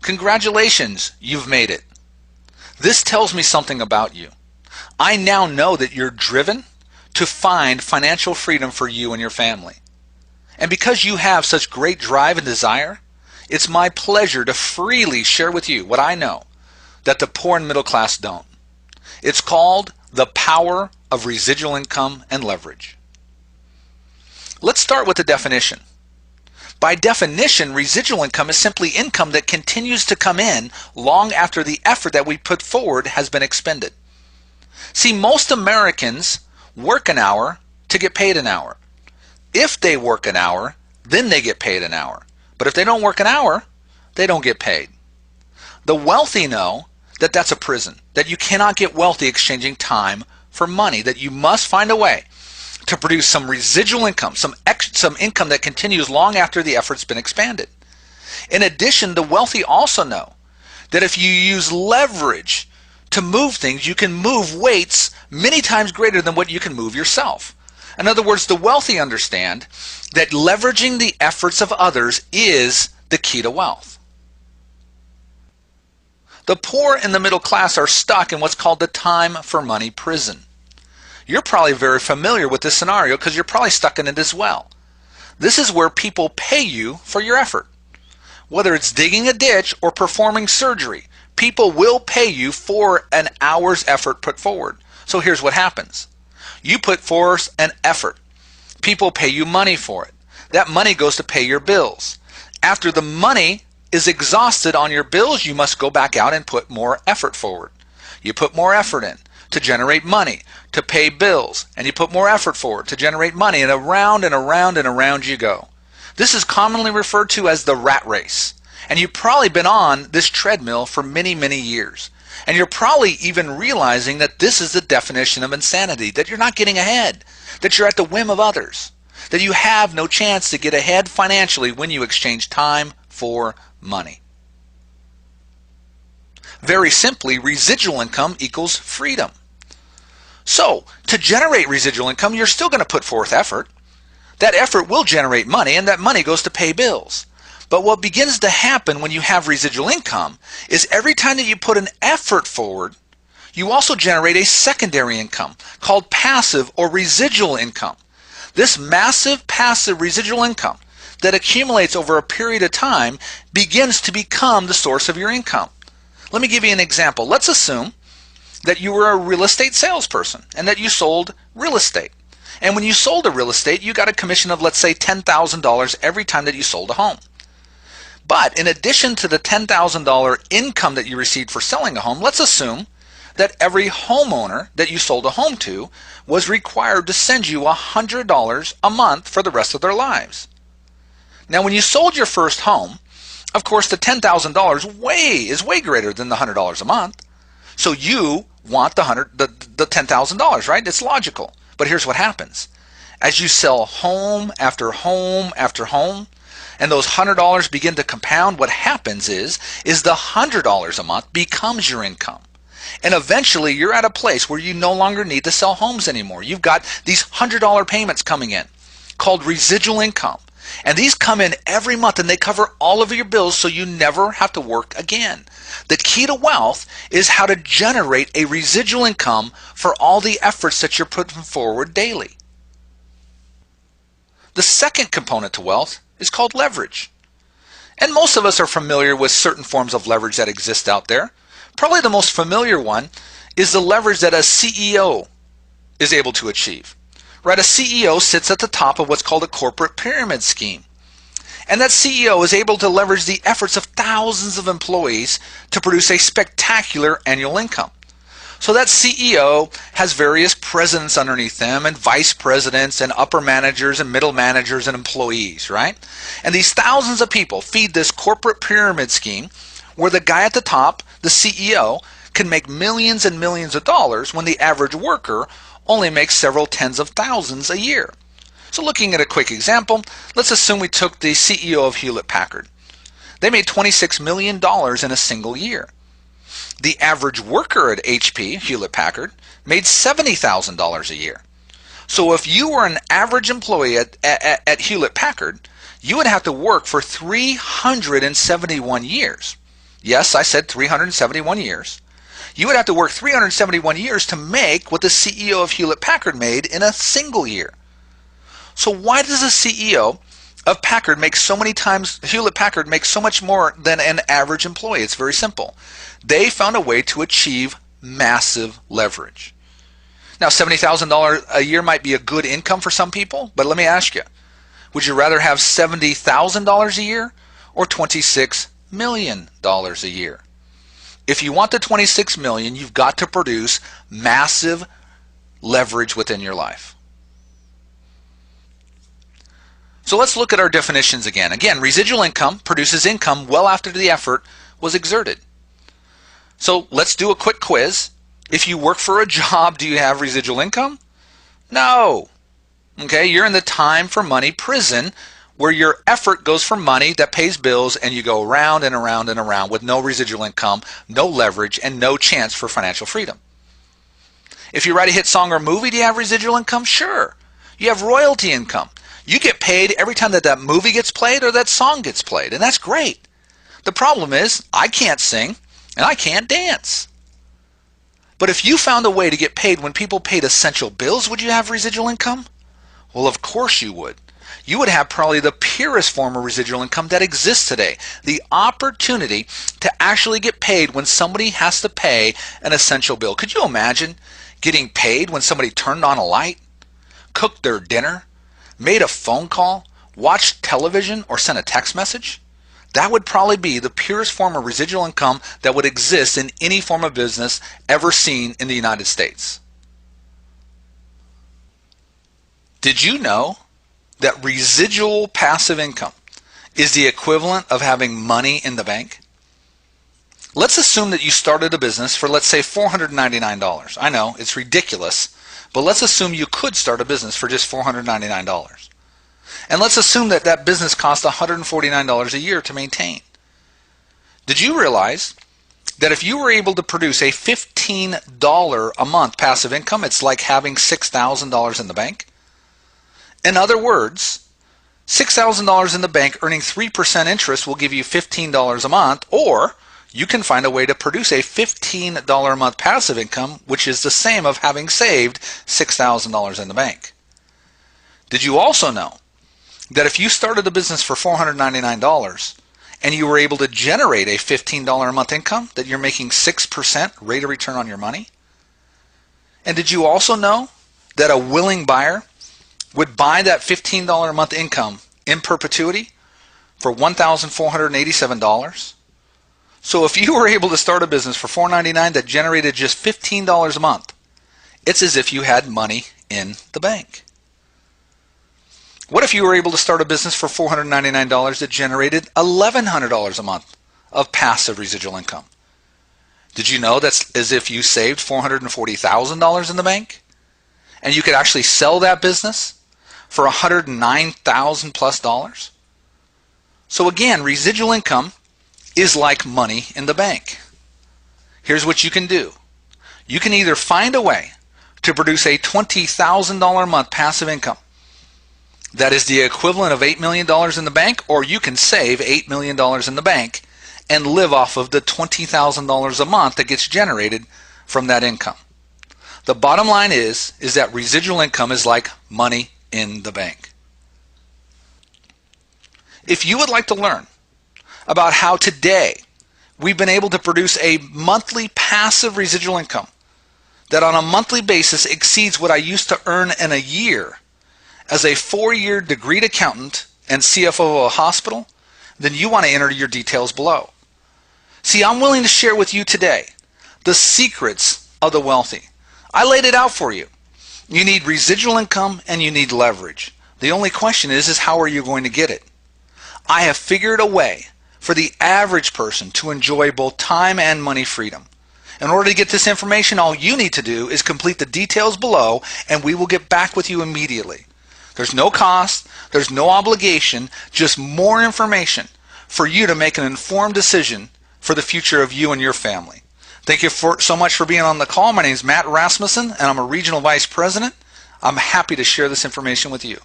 Congratulations, you've made it. This tells me something about you. I now know that you're driven to find financial freedom for you and your family. And because you have such great drive and desire, it's my pleasure to freely share with you what I know that the poor and middle class don't. It's called the power of residual income and leverage. Let's start with the definition. By definition, residual income is simply income that continues to come in long after the effort that we put forward has been expended. See, most Americans work an hour to get paid an hour. If they work an hour, then they get paid an hour. But if they don't work an hour, they don't get paid. The wealthy know that that's a prison, that you cannot get wealthy exchanging time for money, that you must find a way to produce some residual income, some income that continues long after the effort's been expanded. In addition, the wealthy also know that if you use leverage to move things, you can move weights many times greater than what you can move yourself. In other words, the wealthy understand that leveraging the efforts of others is the key to wealth. The poor and the middle class are stuck in what's called the time for money prison. You're probably very familiar with this scenario because you're probably stuck in it as well. This is where people pay you for your effort. Whether it's digging a ditch or performing surgery, people will pay you for an hour's effort put forward. So here's what happens. You put forth an effort. People pay you money for it. That money goes to pay your bills. After the money is exhausted on your bills, you must go back out and put more effort forward. You put more effort in to generate money, to pay bills, and you put more effort forward to generate money, and around and around and around you go. This is commonly referred to as the rat race. And you've probably been on this treadmill for many, many years. And you're probably even realizing that this is the definition of insanity, that you're not getting ahead, that you're at the whim of others, that you have no chance to get ahead financially when you exchange time for money. Very simply, residual income equals freedom. So, to generate residual income, you're still going to put forth effort. That effort will generate money, and that money goes to pay bills. But what begins to happen when you have residual income is every time that you put an effort forward, you also generate a secondary income called passive or residual income. This massive passive residual income that accumulates over a period of time begins to become the source of your income. Let me give you an example. Let's assume that you were a real estate salesperson and that you sold real estate. And when you sold a real estate, you got a commission of, let's say, $10,000 every time that you sold a home. But in addition to the $10,000 income that you received for selling a home, let's assume that every homeowner that you sold a home to was required to send you $100 a month for the rest of their lives. Now, when you sold your first home, of course, the $10,000 is way greater than the $100 a month. So you want the $10,000, right? It's logical. But here's what happens. As you sell home after home after home, and those $100 begin to compound, what happens is the $100 a month becomes your income. And eventually you're at a place where you no longer need to sell homes anymore. You've got these $100 payments coming in called residual income. And these come in every month and they cover all of your bills so you never have to work again. The key to wealth is how to generate a residual income for all the efforts that you're putting forward daily. The second component to wealth is called leverage. And most of us are familiar with certain forms of leverage that exist out there. Probably the most familiar one is the leverage that a CEO is able to achieve. Right? A CEO sits at the top of what's called a corporate pyramid scheme. And that CEO is able to leverage the efforts of thousands of employees to produce a spectacular annual income. So that CEO has various presidents underneath them and vice presidents and upper managers and middle managers and employees, right? And these thousands of people feed this corporate pyramid scheme where the guy at the top, the CEO, can make millions and millions of dollars when the average worker only makes several tens of thousands a year. So looking at a quick example, let's assume we took the CEO of Hewlett-Packard. They made $26 million in a single year. The average worker at HP, Hewlett-Packard, made $70,000 a year. So if you were an average employee at Hewlett-Packard, you would have to work for 371 years. Yes, I said 371 years. You would have to work 371 years to make what the CEO of Hewlett-Packard made in a single year. So why does the CEO of Packard make so many times, Hewlett-Packard makes so much more than an average employee? It's very simple. They found a way to achieve massive leverage. Now, $70,000 a year might be a good income for some people, but let me ask you, would you rather have $70,000 a year or $26 million a year? If you want the $26 million, you've got to produce massive leverage within your life. So let's look at our definitions again. Again, residual income produces income well after the effort was exerted. So let's do a quick quiz. If you work for a job, do you have residual income? No. Okay, you're in the time for money prison where your effort goes for money that pays bills and you go around and around and around with no residual income, no leverage, and no chance for financial freedom. If you write a hit song or movie, do you have residual income? Sure. You have royalty income. You get paid every time that movie gets played or that song gets played, and that's great. The problem is I can't sing and I can't dance. But if you found a way to get paid when people paid essential bills, would you have residual income? Well, of course you would. You would have probably the purest form of residual income that exists today. The opportunity to actually get paid when somebody has to pay an essential bill. Could you imagine getting paid when somebody turned on a light, cooked their dinner, made a phone call, watched television, or sent a text message? That would probably be the purest form of residual income that would exist in any form of business ever seen in the United States. Did you know that residual passive income is the equivalent of having money in the bank? Let's assume that you started a business for, let's say, $499. I know, it's ridiculous, but let's assume you could start a business for just $499. And let's assume that that business costs $149 a year to maintain. Did you realize that if you were able to produce a $15 a month passive income, it's like having $6,000 in the bank? In other words, $6,000 in the bank earning 3% interest will give you $15 a month, or you can find a way to produce a $15 a month passive income, which is the same of having saved $6,000 in the bank. Did you also know that if you started a business for $499 and you were able to generate a $15 a month income, that you're making 6% rate of return on your money? And did you also know that a willing buyer would buy that $15 a month income in perpetuity for $1,487? So if you were able to start a business for $499 that generated just $15 a month, it's as if you had money in the bank. What if you were able to start a business for $499 that generated $1,100 a month of passive residual income? Did you know that's as if you saved $440,000 in the bank? And you could actually sell that business for $109,000 plus dollars? So again, residual income is like money in the bank. Here's what you can do. You can either find a way to produce a $20,000 a month passive income that is the equivalent of $8 million in the bank, or you can save $8 million in the bank and live off of the $20,000 a month that gets generated from that income. The bottom line is that residual income is like money in the bank. If you would like to learn about how today we've been able to produce a monthly passive residual income that on a monthly basis exceeds what I used to earn in a year as a 4-year degreed accountant and CFO of a hospital, then you want to enter your details below. See, I'm willing to share with you today the secrets of the wealthy. I laid it out for you. You need residual income and you need leverage. The only question is how are you going to get it? I have figured a way for the average person to enjoy both time and money freedom. In order to get this information, all you need to do is complete the details below and we will get back with you immediately. There's no cost, there's no obligation, just more information for you to make an informed decision for the future of you and your family. Thank you so much for being on the call. My name is Matt Rasmussen and I'm a Regional Vice President. I'm happy to share this information with you.